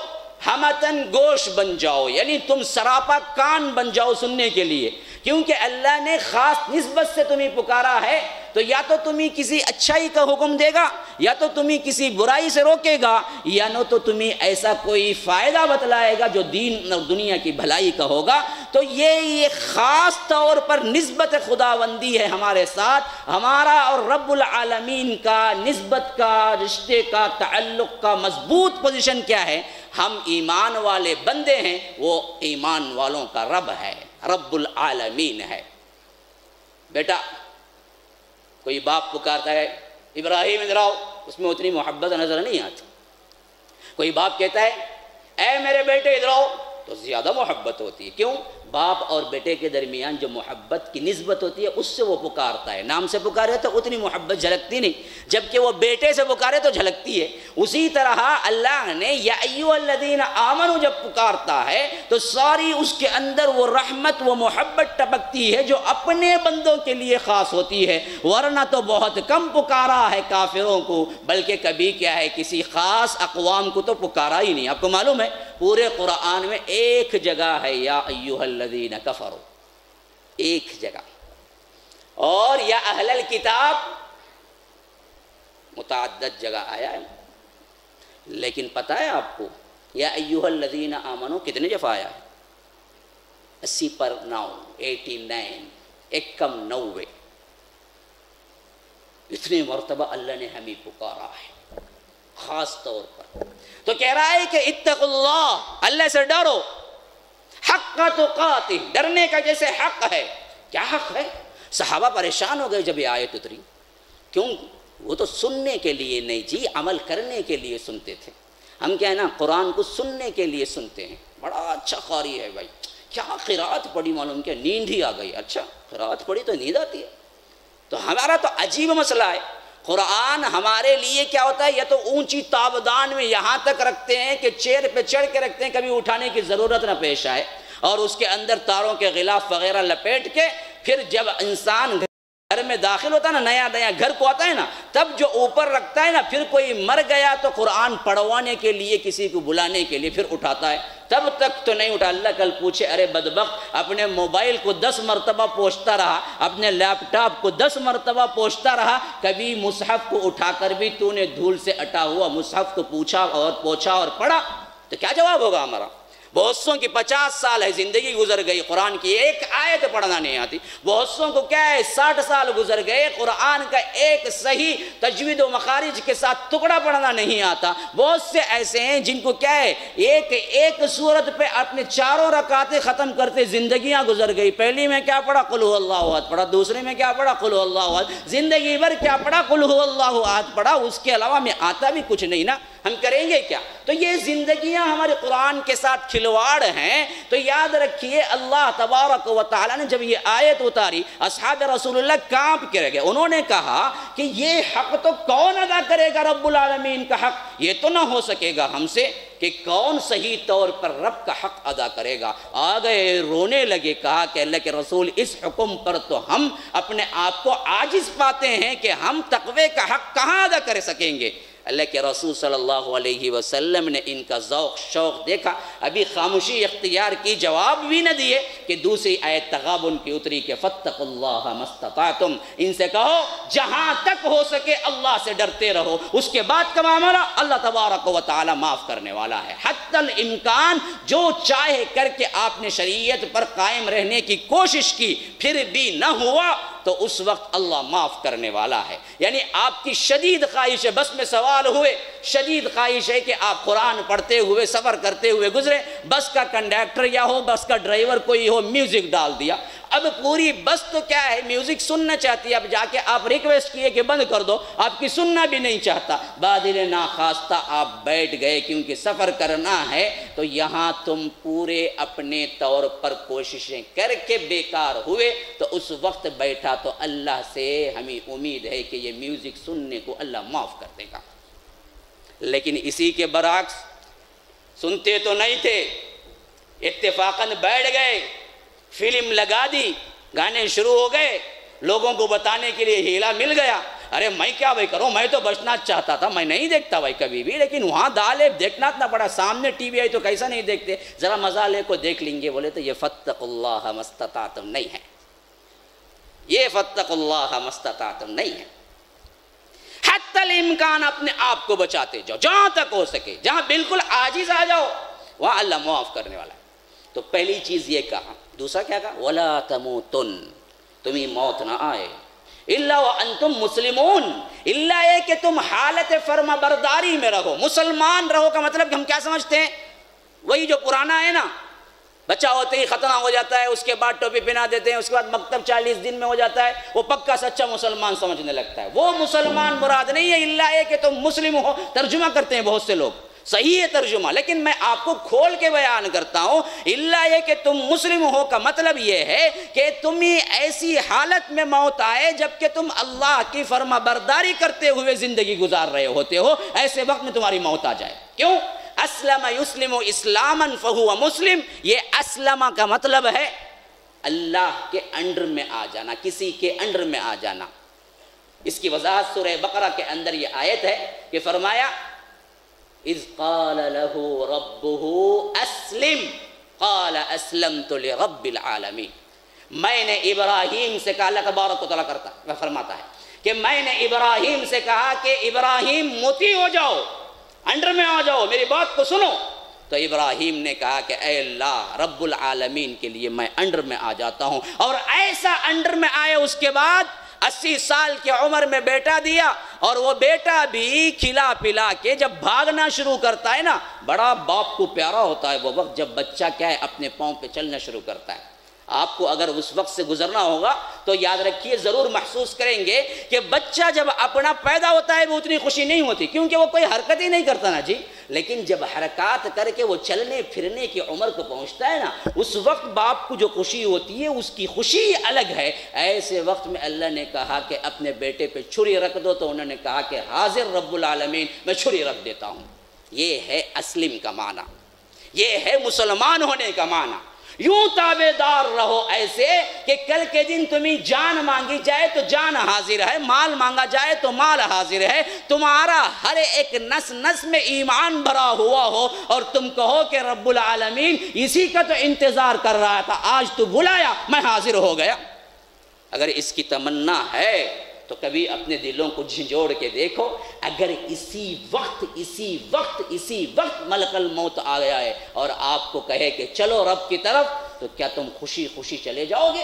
ہمتن گوش بن جاؤ، یعنی تم سراپا کان بن جاؤ سننے کے لیے، کیونکہ اللہ نے خاص نسبت سے تمہیں پکارا ہے، تو یا تو تمہیں کسی اچھائی کا حکم دے گا، یا تو تمہیں کسی برائی سے روکے گا، یا نہ تو تمہیں ایسا کوئی فائدہ بتلائے گا جو دین اور دنیا کی بھلائی کا ہوگا۔ تو یہ خاص طور پر نسبت خداوندی ہے ہمارے ساتھ، ہمارا اور رب العالمین کا نسبت کا، رشتے کا، تعلق کا مضبوط پوزیشن کیا ہے؟ ہم ایمان والے بندے ہیں، وہ ایمان والوں کا رب ہے، رب العالمین ہے۔ بیٹا کوئی باپ پکارتا ہے ابراہیم ادھر آؤ، اس میں اتنی محبت نظر نہیں آتی۔ کوئی باپ کہتا ہے اے میرے بیٹے ادھر آؤ، تو زیادہ محبت ہوتی ہے۔ کیوں؟ باپ اور بیٹے کے درمیان جو محبت کی نسبت ہوتی ہے اس سے وہ پکارتا ہے، نام سے پکارے تو اتنی محبت جھلکتی نہیں، جبکہ وہ بیٹے سے پکارے تو جھلکتی ہے۔ اسی طرح اللہ نے یا ایھا الذین آمنوا جب پکارتا ہے تو ساری اس کے اندر وہ رحمت، وہ محبت ٹپکتی ہے جو اپنے بندوں کے لیے خاص ہوتی ہے، ورنہ تو بہت کم پکارا ہے کافروں کو، بلکہ کبھی کیا ہے کسی خاص اقوام کو تو پکارا ہی نہیں۔ آپ کو معلوم ہے پورے قرآن میں ایک جگہ ہے یا ایھا الذین کفروا، ایک جگہ، اور یا اہل الکتاب متعدد جگہ آیا ہے، لیکن پتہ ہے آپ کو یا ایھا الذین آمنوا کتنے دفعہ آیا ہے؟ 80 پر 9، 89، ایک کم 90، اتنی مرتبہ اللہ نے ہمیں پکارا ہے خاص طور پر۔ تو کہہ رہا ہے کہ اتقوا اللہ، اللہ سے ڈرو، حق تقاتہ، ڈرنے کا جیسے حق ہے۔ کیا حق ہے؟ صحابہ پریشان ہو گئے جب یہ آیت اتری، کیوں؟ وہ تو سننے کے لیے نہیں جی، عمل کرنے کے لیے سنتے تھے۔ ہم کیا ہے نا قرآن کو سننے کے لیے سنتے ہیں، بڑا اچھا قاری ہے بھائی، کیا قرات پڑھی، معلوم کیا نیند ہی آ گئی۔ اچھا قرات پڑھی تو نیند آتی ہے؟ تو ہمارا تو عجیب مسئلہ ہے۔ قرآن ہمارے لیے کیا ہوتا ہے، یا تو اونچی تابدان میں یہاں تک رکھتے ہیں کہ چیئر پہ چڑھ کے رکھتے ہیں، کبھی اٹھانے کی ضرورت نہ پیش آئے، اور اس کے اندر تاروں کے غلاف وغیرہ لپیٹ کے پھر جب انسان گھر میں داخل ہوتا ہے نا، نیا نیا گھر کو آتا ہے نا، تب جو اوپر رکھتا ہے نا، پھر کوئی مر گیا تو قرآن پڑھوانے کے لیے کسی کو بلانے کے لیے پھر اٹھاتا ہے، تب تک تو نہیں اٹھا۔ اللہ کل پوچھے ارے بدبخت، اپنے موبائل کو 10 مرتبہ پوچھتا رہا، اپنے لیپ ٹاپ کو 10 مرتبہ پوچھتا رہا، کبھی مصحف کو اٹھا کر بھی تو نے دھول سے اٹا ہوا مصحف کو پوچھا اور پوچھا اور پڑھا؟ تو کیا جواب ہوگا ہمارا؟ بہت سوں کی 50 سال ہے زندگی گزر گئی، قرآن کی ایک آیت پڑھنا نہیں آتی۔ بہت سوں کو کیا ہے 60 سال گزر گئے، قرآن کا ایک صحیح تجوید و مخارج کے ساتھ ٹکڑا پڑھنا نہیں آتا۔ بہت سے ایسے ہیں جن کو کیا ہے ایک سورت پہ اپنے 4 رکعتیں ختم کرتے زندگیاں گزر گئی۔ پہلی میں کیا پڑھا؟ قل هو اللہ احد پڑھا، دوسرے میں کیا پڑھا؟ قل هو اللہ احد، زندگی بھر کیا پڑھا؟ قل هو اللہ احد پڑھا، اس کے علاوہ میں آتا بھی کچھ نہیں نا، ہم کریں گے کیا؟ تو یہ زندگیاں ہمارے قرآن کے ساتھ کھلواڑ ہیں۔ تو یاد رکھیے اللہ تبارک و تعالیٰ نے جب یہ آیت اتاری، اصحاب رسول اللہ کانپ کے رہ گئے، انہوں نے کہا کہ یہ حق تو کون ادا کرے گا؟ رب العالمین کا حق یہ تو نہ ہو سکے گا ہم سے کہ کون صحیح طور پر رب کا حق ادا کرے گا؟ آ گئے، رونے لگے، کہا کہ اللہ کے رسول اس حکم پر تو ہم اپنے آپ کو عاجز پاتے ہیں کہ ہم تقوی کا حق کہاں ادا کر سکیں گے؟ اللہ کے رسول صلی اللہ علیہ وسلم نے ان کا ذوق شوق دیکھا، ابھی خاموشی اختیار کی، جواب بھی نہ دیے کہ دوسری آیت تغابن کی اتری کہ فاتقوا اللہ ما استطعتم، ان سے کہو جہاں تک ہو سکے اللہ سے ڈرتے رہو، اس کے بعد کا معاملہ اللہ تبارک و تعالی معاف کرنے والا ہے۔ حتی الامکان جو چاہے کر کے آپ نے شریعت پر قائم رہنے کی کوشش کی پھر بھی نہ ہوا تو اس وقت اللہ معاف کرنے والا ہے۔ یعنی آپ کی شدید خواہش ہے، بس میں سوال ہوئے، شدید خواہش ہے کہ آپ قرآن پڑھتے ہوئے سفر کرتے ہوئے گزرے، بس کا کنڈکٹر یا ہو بس کا ڈرائیور کوئی ہو، میوزک ڈال دیا، اب پوری بس تو کیا ہے میوزک سننا چاہتی ہے، اب جا کے آپ ریکویسٹ کیے کہ بند کر دو، آپ کی سننا بھی نہیں چاہتا، بادل ناخواستہ آپ بیٹھ گئے کیونکہ سفر کرنا ہے، تو یہاں تم پورے اپنے طور پر کوششیں کر کے بیکار ہوئے، تو اس وقت بیٹھا تو اللہ سے ہمیں امید ہے کہ یہ میوزک سننے کو اللہ معاف کر دے گا۔ لیکن اسی کے برعکس سنتے تو نہیں تھے، اتفاقاً بیٹھ گئے، فلم لگا دی، گانے شروع ہو گئے، لوگوں کو بتانے کے لیے ہیلا مل گیا، ارے میں کیا بھائی کروں، میں تو بچنا چاہتا تھا، میں نہیں دیکھتا بھائی کبھی بھی، لیکن وہاں دالے دیکھنا اتنا پڑا، سامنے ٹی وی آئی تو کیسا نہیں دیکھتے، ذرا مزہ لے کو دیکھ لیں گے، بولے تو یہ فاتقوا اللہ ما استطعتم نہیں ہے، یہ فاتقوا اللہ ما استطعتم نہیں ہے۔ حتی الامکان اپنے آپ کو بچاتے جاؤ جہاں تک ہو سکے، جہاں بالکل عاجز آ جاؤ وہاں اللہ معاف کرنے والا ہے۔ تو پہلی چیز یہ کہا، دوسرا کیا کہا، وَلَا تَمُوتُنَّ، تمہیں موت نہ آئے، اِلَّا وَأَنْتُمْ مُسْلِمُونَ، اللہ یہ کہ تم حالت فرما برداری میں رہو، مسلمان رہو کا مطلب کہ ہم کیا سمجھتے ہیں، وہی جو پرانا ہے نا، بچہ ہوتے ہی ختنہ ہو جاتا ہے، اس کے بعد ٹوپی پہنا دیتے ہیں، اس کے بعد مکتب 40 دن میں ہو جاتا ہے، وہ پکا سچا مسلمان سمجھنے لگتا ہے، وہ مسلمان مراد نہیں ہے، اللہ یہ کہ تم مسلم ہو، ترجمہ کرتے ہیں بہت سے لوگ، صحیح ہے ترجمہ، لیکن میں آپ کو کھول کے بیان کرتا ہوں، اللہ یہ کہ تم مسلم ہو کا مطلب یہ ہے کہ تمہیں ایسی حالت میں موت آئے جبکہ تم اللہ کی فرما برداری کرتے ہوئے زندگی گزار رہے ہوتے ہو، ایسے وقت میں تمہاری موت آ جائے۔ کیوں؟ اسلم یسلم اسلاما فہو مسلم، یہ اسلم کا مطلب ہے اللہ کے انڈر میں آ جانا، کسی کے انڈر میں آ جانا۔ اس کی وضاحت سورہ بقرہ کے اندر یہ آیت ہے کہ فرمایا اذ قال له ربه اسلم قال اسلمت لرب العالمین، میں نے ابراہیم سے کہا، اللہ تبارک و تعالیٰ فرماتا ہے کہ میں نے ابراہیم سے کہا کہ ابراہیم مطیع ہو جاؤ، انڈر میں آ جاؤ، میری بات کو سنو، تو ابراہیم نے کہا کہ اے اللہ رب العالمین کے لیے میں انڈر میں آ جاتا ہوں، اور ایسا انڈر میں آئے، اس کے بعد 80 سال کی عمر میں بیٹا دیا، اور وہ بیٹا بھی کھلا پلا کے جب بھاگنا شروع کرتا ہے نا، بڑا باپ کو پیارا ہوتا ہے وہ وقت جب بچہ کیا ہے اپنے پاؤں پہ چلنا شروع کرتا ہے۔ آپ کو اگر اس وقت سے گزرنا ہوگا تو یاد رکھیے، ضرور محسوس کریں گے کہ بچہ جب اپنا پیدا ہوتا ہے وہ اتنی خوشی نہیں ہوتی کیونکہ وہ کوئی حرکت ہی نہیں کرتا نا جی، لیکن جب حرکات کر کے وہ چلنے پھرنے کی عمر کو پہنچتا ہے نا، اس وقت باپ کو جو خوشی ہوتی ہے اس کی خوشی الگ ہے۔ ایسے وقت میں اللہ نے کہا کہ اپنے بیٹے پہ چھری رکھ دو، تو انہوں نے کہا کہ حاضر رب العالمین، میں چھری رکھ دیتا ہوں۔ یہ ہے اسلم کا معنی، یہ ہے مسلمان ہونے کا معنی۔ یوں تابعدار رہو ایسے کہ کل کے دن تمہیں جان مانگی جائے تو جان حاضر ہے، مال مانگا جائے تو مال حاضر ہے، تمہارا ہر ایک نس نس میں ایمان بھرا ہوا ہو، اور تم کہو کہ رب العالمین اسی کا تو انتظار کر رہا تھا، آج تو بلایا میں حاضر ہو گیا۔ اگر اس کی تمنا ہے تو کبھی اپنے دلوں کو جھنجھوڑ کے دیکھو، اگر اسی وقت ملک الموت آ گیا ہے اور آپ کو کہے کہ چلو رب کی طرف، تو کیا تم خوشی خوشی چلے جاؤ گے؟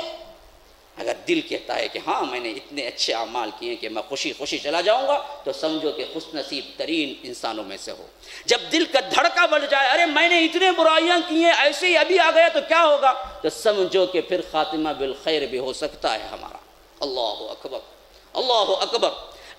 اگر دل کہتا ہے کہ ہاں میں نے اتنے اچھے اعمال کیے کہ میں خوشی خوشی چلا جاؤں گا، تو سمجھو کہ خوش نصیب ترین انسانوں میں سے ہو۔ جب دل کا دھڑکا بڑھ جائے، ارے میں نے اتنے برائیاں کی ہیں، ایسے ہی ابھی آ گیا تو کیا ہوگا، تو سمجھو کہ پھر خاتمہ بالخیر بھی ہو سکتا ہے ہمارا۔ اللہ اکبر، اللہ اکبر،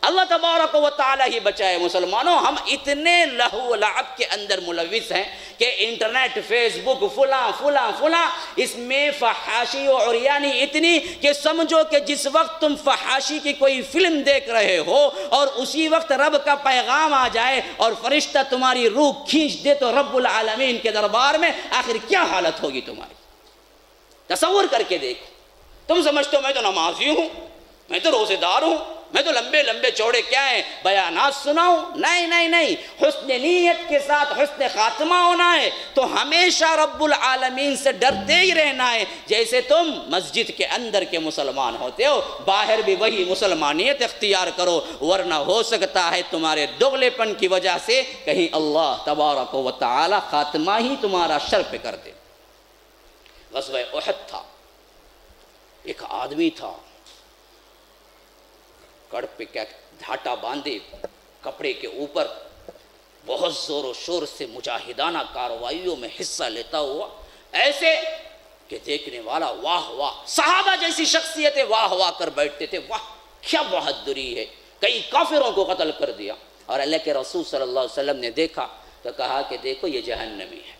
اللہ تبارک و تعالی ہی بچائے۔ مسلمانوں، ہم اتنے لہو و لعب کے اندر ملوث ہیں کہ انٹرنیٹ، فیس بک، فلاں اس میں فحاشی و عریانی اتنی کہ سمجھو کہ جس وقت تم فحاشی کی کوئی فلم دیکھ رہے ہو اور اسی وقت رب کا پیغام آ جائے اور فرشتہ تمہاری روح کھینچ دے، تو رب العالمین کے دربار میں آخر کیا حالت ہوگی تمہاری؟ تصور کر کے دیکھو۔ تم سمجھتے ہو میں تو نمازی ہوں، میں تو روزے دار ہوں، میں تو لمبے لمبے چوڑے کیا ہیں بیانات سناؤں؟ نہیں نہیں نہیں، حسن نیت کے ساتھ حسن خاتمہ ہونا ہے تو ہمیشہ رب العالمین سے ڈرتے ہی رہنا ہے. جیسے تم مسجد کے اندر کے مسلمان ہوتے ہو، باہر بھی وہی مسلمانیت اختیار کرو، ورنہ ہو سکتا ہے تمہارے دغلے پن کی وجہ سے کہیں اللہ تبارک و تعالی خاتمہ ہی تمہارا شر پہ کر دے. غزوہ احد تھا، ایک آدمی تھا، کڑ پہ کیا دھاٹا باندھے کپڑے کے اوپر بہت زور و شور سے مجاہدانہ کارروائیوں میں حصہ لیتا ہوا، ایسے کہ دیکھنے والا واہ واہ، صحابہ جیسی شخصیتیں واہ واہ کر بیٹھتے تھے، واہ کیا بہادری ہے، کئی کافروں کو قتل کر دیا. اور اللہ کے رسول صلی اللہ علیہ وسلم نے دیکھا تو کہا کہ دیکھو یہ جہنمی ہے.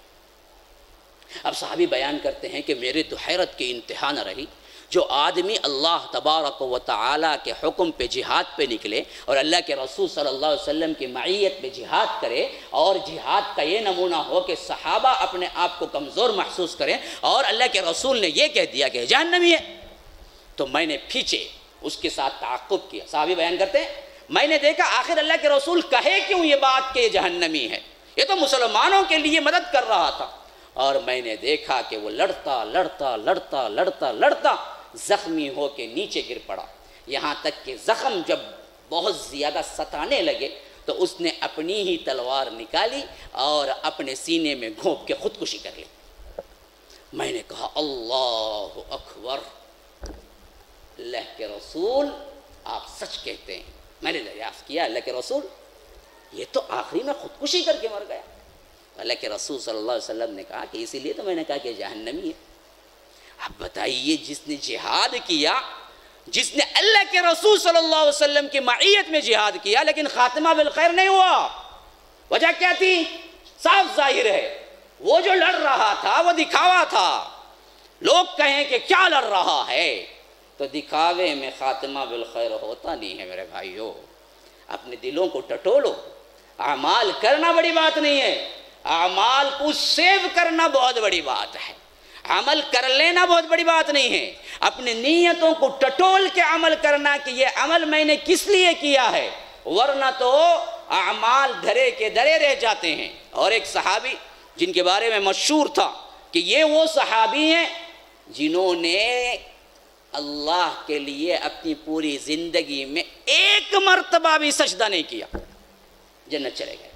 اب صحابی بیان کرتے ہیں کہ میرے تو حیرت کی انتہا نہ رہی، جو آدمی اللہ تبارک و تعالیٰ کے حکم پہ جہاد پہ نکلے اور اللہ کے رسول صلی اللہ علیہ وسلم کی معیت میں جہاد کرے، اور جہاد کا یہ نمونہ ہو کہ صحابہ اپنے آپ کو کمزور محسوس کریں اور اللہ کے رسول نے یہ کہہ دیا کہ جہنمی ہے، تو میں نے پیچھے اس کے ساتھ تعاقب کیا. صحابی بیان کرتے ہیں میں نے دیکھا آخر اللہ کے رسول کہے کیوں یہ بات کہ یہ جہنمی ہے، یہ تو مسلمانوں کے لیے مدد کر رہا تھا. اور میں نے دیکھا کہ وہ لڑتا لڑتا لڑتا لڑتا لڑتا زخمی ہو کے نیچے گر پڑا، یہاں تک کہ زخم جب بہت زیادہ ستانے لگے تو اس نے اپنی ہی تلوار نکالی اور اپنے سینے میں گھونپ کے خودکشی کر لی. میں نے کہا اللہ اکبر، اللہ کے رسول آپ سچ کہتے ہیں. میں نے دریافت کیا اللہ کے رسول یہ تو آخری میں خودکشی کر کے مر گیا. اللہ کے رسول صلی اللہ علیہ وسلم نے کہا کہ اسی لیے تو میں نے کہا کہ جہنمی ہے. اب بتائیے جس نے جہاد کیا، جس نے اللہ کے رسول صلی اللہ علیہ وسلم کی معیت میں جہاد کیا لیکن خاتمہ بالخیر نہیں ہوا، وجہ کیا تھی؟ صاف ظاہر ہے، وہ جو لڑ رہا تھا وہ دکھاوا تھا. لوگ کہیں کہ کیا لڑ رہا ہے، تو دکھاوے میں خاتمہ بالخیر ہوتا نہیں ہے. میرے بھائیو اپنے دلوں کو ٹٹولو، اعمال کرنا بڑی بات نہیں ہے، اعمال کو سیو کرنا بہت بڑی بات ہے. عمل کر لینا بہت بڑی بات نہیں ہے، اپنی نیتوں کو ٹٹول کے عمل کرنا کہ یہ عمل میں نے کس لیے کیا ہے، ورنہ تو اعمال دھرے کے دھرے رہ جاتے ہیں. اور ایک صحابی جن کے بارے میں مشہور تھا کہ یہ وہ صحابی ہیں جنہوں نے اللہ کے لیے اپنی پوری زندگی میں ایک مرتبہ بھی سجدہ نہیں کیا، جنت چلے گئے.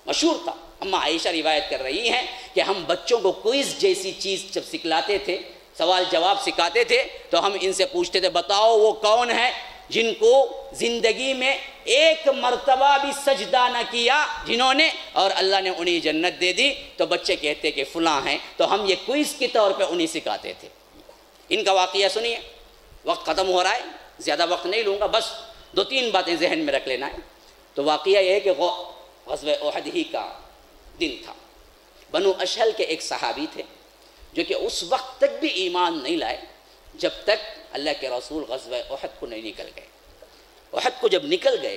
مشہور تھا. اما عائشہ روایت کر رہی ہیں کہ ہم بچوں کو کوئز جیسی چیز جب سکھلاتے تھے، سوال جواب سکھاتے تھے، تو ہم ان سے پوچھتے تھے بتاؤ وہ کون ہے جن کو زندگی میں ایک مرتبہ بھی سجدہ نہ کیا جنہوں نے، اور اللہ نے انہیں جنت دے دی. تو بچے کہتے کہ فلاں ہیں، تو ہم یہ کوئز کے طور پہ انہیں سکھاتے تھے. ان کا واقعہ سنیے، وقت ختم ہو رہا ہے، زیادہ وقت نہیں لوں گا، بس 2-3 باتیں ذہن میں رکھ لینا ہے. تو واقعہ یہ ہے کہ غزوہ احد ہی کا دن تھا. بنو اشہل کے ایک صحابی تھے جو کہ اس وقت تک بھی ایمان نہیں لائے جب تک اللہ کے رسول غزوہ احد کو نہیں نکل گئے. احد کو جب نکل گئے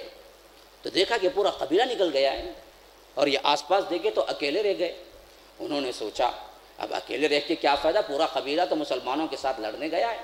تو دیکھا کہ پورا قبیلہ نکل گیا ہے، اور یہ آس پاس دیکھے تو اکیلے رہ گئے. انہوں نے سوچا اب اکیلے رہ کے کیا فائدہ، پورا قبیلہ تو مسلمانوں کے ساتھ لڑنے گیا ہے.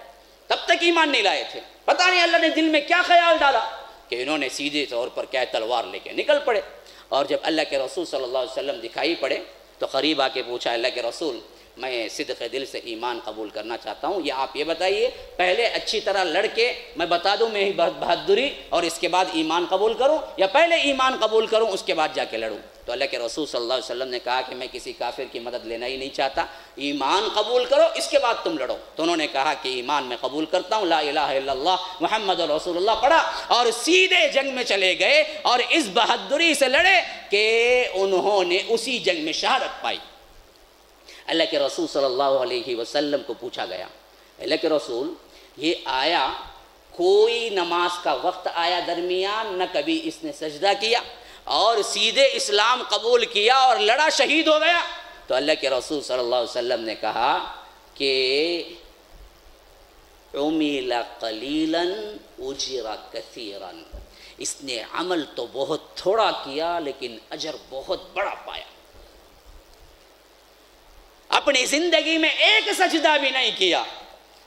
تب تک ایمان نہیں لائے تھے، پتہ نہیں اللہ نے دل میں کیا خیال ڈالا کہ انہوں نے سیدھے طور پر کیا تلوار لے کے نکل پڑے. اور جب اللہ کے رسول صلی اللہ علیہ وسلم دکھائی پڑے تو قریب آ کے پوچھا اللہ کے رسول میں صدق دل سے ایمان قبول کرنا چاہتا ہوں، یا آپ یہ بتائیے پہلے اچھی طرح لڑ کے میں بتا دوں میری بہادری اور اس کے بعد ایمان قبول کروں، یا پہلے ایمان قبول کروں اس کے بعد جا کے لڑوں؟ تو اللہ کے رسول صلی اللہ علیہ وسلم نے کہا کہ میں کسی کافر کی مدد لینا ہی نہیں چاہتا، ایمان قبول کرو اس کے بعد تم لڑو. تو انہوں نے کہا کہ ایمان میں قبول کرتا ہوں، لا الہ الا اللہ محمد رسول اللہ پڑھا اور سیدھے جنگ میں چلے گئے، اور اس بہادری سے لڑے کہ انہوں نے اسی جنگ میں شہادت پائی. اللہ کے رسول صلی اللہ علیہ وسلم کو پوچھا گیا اللہ کے رسول یہ آیا کوئی نماز کا وقت آیا درمیان، نہ کبھی اس نے سجدہ کیا، اور سیدھے اسلام قبول کیا اور لڑا شہید ہو گیا. تو اللہ کے رسول صلی اللہ علیہ وسلم نے کہا کہ عمل قلیلا اجر کثیرا، اس نے عمل تو بہت تھوڑا کیا لیکن اجر بہت بڑا پایا. اپنی زندگی میں ایک سجدہ بھی نہیں کیا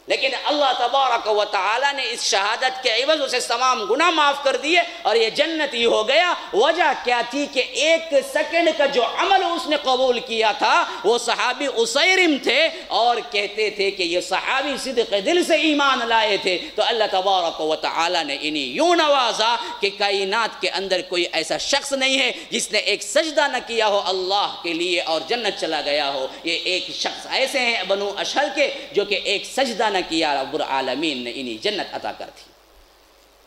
لیکن اللہ تبارک و تعالیٰ نے اس شہادت کے عوض اسے تمام گناہ معاف کر دیے اور یہ جنتی ہو گیا۔ وجہ کیا تھی کہ ایک سیکنڈ کا جو عمل اس نے قبول کیا تھا، وہ صحابی اسیرم تھے اور کہتے تھے کہ یہ صحابی صدق دل سے ایمان لائے تھے۔ تو اللہ تبارک و تعالیٰ نے انہیں یوں نوازا کہ کائنات کے اندر کوئی ایسا شخص نہیں ہے جس نے ایک سجدہ نہ کیا ہو اللہ کے لیے اور جنت چلا گیا ہو۔ یہ ایک شخص ایسے ہیں بنو اشہل کے جو کہ ایک سجدہ نہ کیا، رب العالمین نے انہیں جنت عطا کر دی۔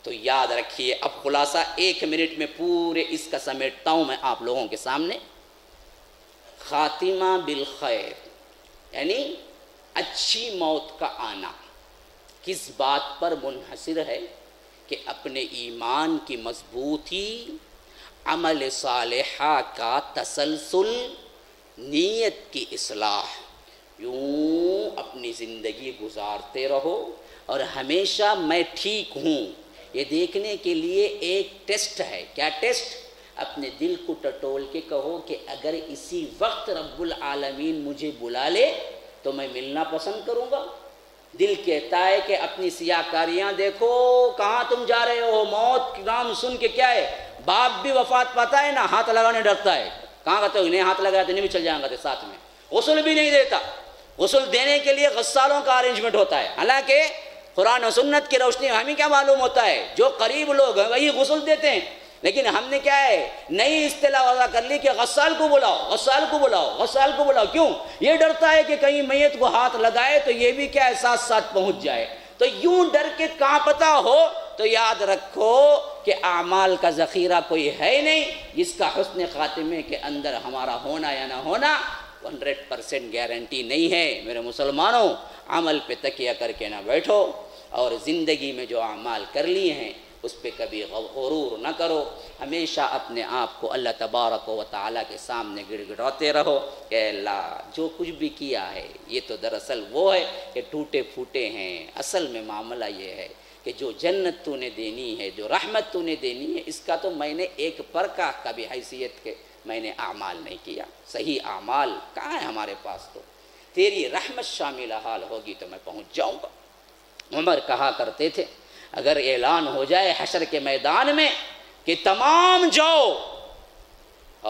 تو یاد رکھیے، اب خلاصہ 1 منٹ میں پورے اس کا سمیٹتا ہوں میں آپ لوگوں کے سامنے۔ خاتمہ بالخیر یعنی اچھی موت کا آنا کس بات پر منحصر ہے کہ اپنے ایمان کی مضبوطی، عمل صالحہ کا تسلسل، نیت کی اصلاح، یوں اپنی زندگی گزارتے رہو اور ہمیشہ میں ٹھیک ہوں یہ دیکھنے کے لیے ایک ٹیسٹ ہے۔ کیا ٹیسٹ؟ اپنے دل کو ٹٹول کے کہو کہ اگر اسی وقت رب العالمین مجھے بلا لے تو میں ملنا پسند کروں گا۔ دل کہتا ہے کہ اپنی سیاہکاریاں دیکھو، کہاں تم جا رہے ہو، موت کا نام سن کے کیا ہے، باپ بھی وفات پاتا ہے نا، ہاتھ لگانے ڈرتا ہے، کہاں کہتے ہو انہیں ہاتھ لگایا تو نہیں بھی چل جائیں گا ساتھ میں، غسل بھی نہیں دیتا۔ غسل دینے کے لیے غسالوں کا ارینجمنٹ ہوتا ہے، حالانکہ قرآن و سنت کی روشنی میں ہمیں کیا معلوم ہوتا ہے، جو قریب لوگ ہیں وہی غسل دیتے ہیں، لیکن ہم نے کیا ہے نئی اصطلاح وضع کر لی کہ غسال کو بلاؤ، غسال کو بلاؤ، غسال کو بلاؤ۔ کیوں؟ یہ ڈرتا ہے کہ کہیں میت کو ہاتھ لگائے تو یہ بھی کیا ہے ساتھ ساتھ پہنچ جائے۔ تو یوں ڈر کے کانپتا ہو تو یاد رکھو کہ اعمال کا ذخیرہ کوئی ہے نہیں جس کا حسن خاتمے کے اندر ہمارا ہونا یا نہ ہونا 100% گارنٹی نہیں ہے۔ میرے مسلمانوں، عمل پہ تکیہ کر کے نہ بیٹھو اور زندگی میں جو اعمال کر لیے ہیں اس پہ کبھی غرور نہ کرو، ہمیشہ اپنے آپ کو اللہ تبارک و تعالیٰ کے سامنے گڑ گڑاتے رہو کہ اللہ جو کچھ بھی کیا ہے یہ تو دراصل وہ ہے کہ ٹوٹے پھوٹے ہیں، اصل میں معاملہ یہ ہے کہ جو جنت تو نے دینی ہے، جو رحمت تو نے دینی ہے، اس کا تو میں نے ایک پرکہ کا بھی حیثیت کے میں نے اعمال نہیں کیا۔ صحیح اعمال کہاں ہے ہمارے پاس؟ تو تیری رحمت شامل حال ہوگی تو میں پہنچ جاؤں گا۔ عمر کہا کرتے تھے اگر اعلان ہو جائے حشر کے میدان میں کہ تمام جاؤ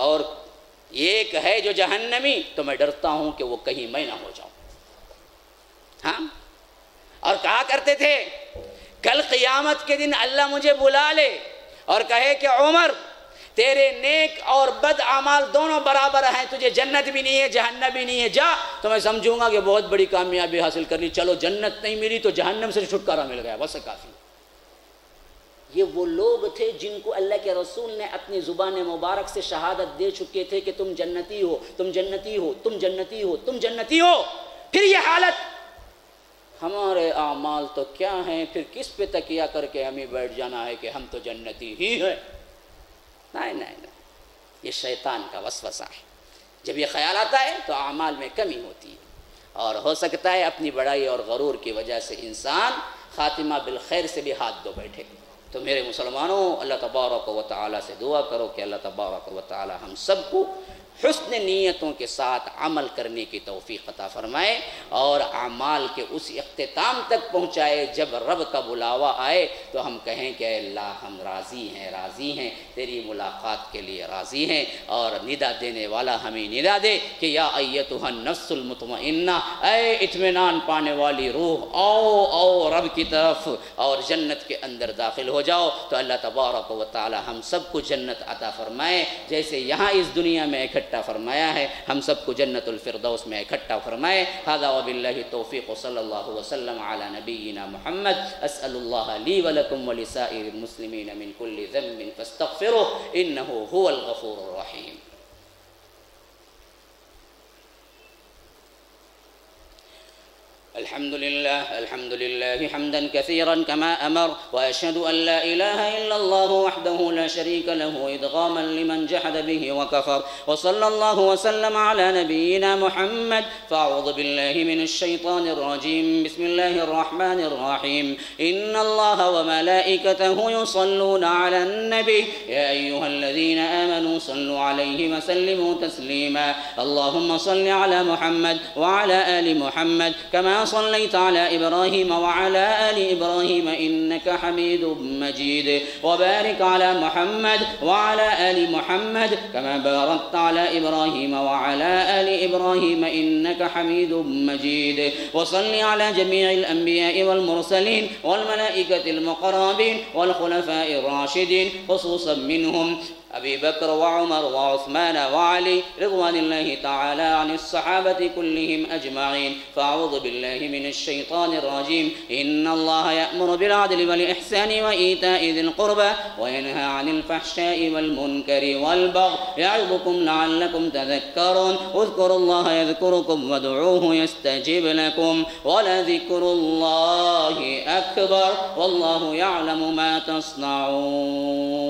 اور ایک ہے جو جہنمی، تو میں ڈرتا ہوں کہ وہ کہیں میں نہ ہو جاؤں۔ ہاں، اور کہا کرتے تھے کل قیامت کے دن اللہ مجھے بلا لے اور کہے کہ عمر تیرے نیک اور بد اعمال دونوں برابر ہیں، تجھے جنت بھی نہیں ہے جہنم بھی نہیں ہے، جا، تو میں سمجھوں گا کہ بہت بڑی کامیابی حاصل کر لی، چلو جنت نہیں ملی تو جہنم سے چھٹکارا مل گیا، بس کافی۔ یہ وہ لوگ تھے جن کو اللہ کے رسول نے اپنی زبان مبارک سے شہادت دے چکے تھے کہ تم جنتی ہو، تم جنتی ہو، تم جنتی ہو، تم جنتی ہو۔ پھر یہ حالت، ہمارے اعمال تو کیا ہیں، پھر کس پہ تکیہ کر کے ہمیں بیٹھ جانا ہے کہ ہم تو جنتی ہی ہیں؟ نہیں نہیں نہیں، یہ شیطان کا وسوسہ ہے۔ جب یہ خیال آتا ہے تو اعمال میں کمی ہوتی ہے، اور ہو سکتا ہے اپنی بڑائی اور غرور کی وجہ سے انسان خاتمہ بالخیر سے بھی ہاتھ دھو بیٹھے۔ تو میرے مسلمانوں، اللہ تبارک و تعالیٰ سے دعا کرو کہ اللہ تبارک و تعالیٰ ہم سب کو حسن نیتوں کے ساتھ عمل کرنے کی توفیق عطا فرمائے اور اعمال کے اس اختتام تک پہنچائے جب رب کا بلاوا آئے تو ہم کہیں کہ اے اللہ ہم راضی ہیں تیری ملاقات کے لیے راضی ہیں، اور ندا دینے والا ہمیں ندا دے کہ یا ایتھا النفس المطمئنہ، اے اطمینان پانے والی روح، آؤ رب کی طرف اور جنت کے اندر داخل ہو جاؤ۔ تو اللہ تبارک و تعالی ہم سب کو جنت عطا فرمائے، جیسے یہاں اس دنیا میں اکٹھا فرمایا ہے ہم سب کو جنت الفردوس میں اکٹھا فرمائے۔ ھذا وباللہ التوفیق، صلی اللہ وسلم علی نبینا محمد۔ اسأل اللہ لی ولکم ولسائر المسلمین من کل ذنب فاستغفروہ انہ هو الغفور الرحیم۔ الحمد لله حمدا كثيرا كما أمر، وأشهد أن لا إله إلا الله وحده لا شريك له إدغاما لمن جحد به وكفر، وصلى الله وسلم على نبينا محمد۔ فأعوذ بالله من الشيطان الرجيم، بسم الله الرحمن الرحيم، إن الله وملائكته يصلون على النبي يا أيها الذين آمنوا صلوا عليه وسلموا تسليما، اللهم صل على محمد وعلى آل محمد كما صليت صليت على إبراهيم وعلى آل إبراهيم إنك حميد مجيد وبارك على محمد وعلى آل محمد كما باركت على إبراهيم وعلى آل إبراهيم إنك حميد مجيد وصل على جميع الأنبياء والمرسلين والملائكة المقربين والخلفاء الراشدين خصوصا منهم أبي بكر وعمر وعثمان وعلي رضوان الله تعالى عن الصحابة كلهم أجمعين. فأعوذ بالله من الشيطان الرجيم. إن الله يأمر بالعدل والإحسان وإيتاء ذي القربى وينهى عن الفحشاء والمنكر والبغي يعظكم لعلكم تذكرون. اذكروا الله يذكركم وادعوه يستجب لكم ولذكر الله أكبر والله يعلم ما تصنعون.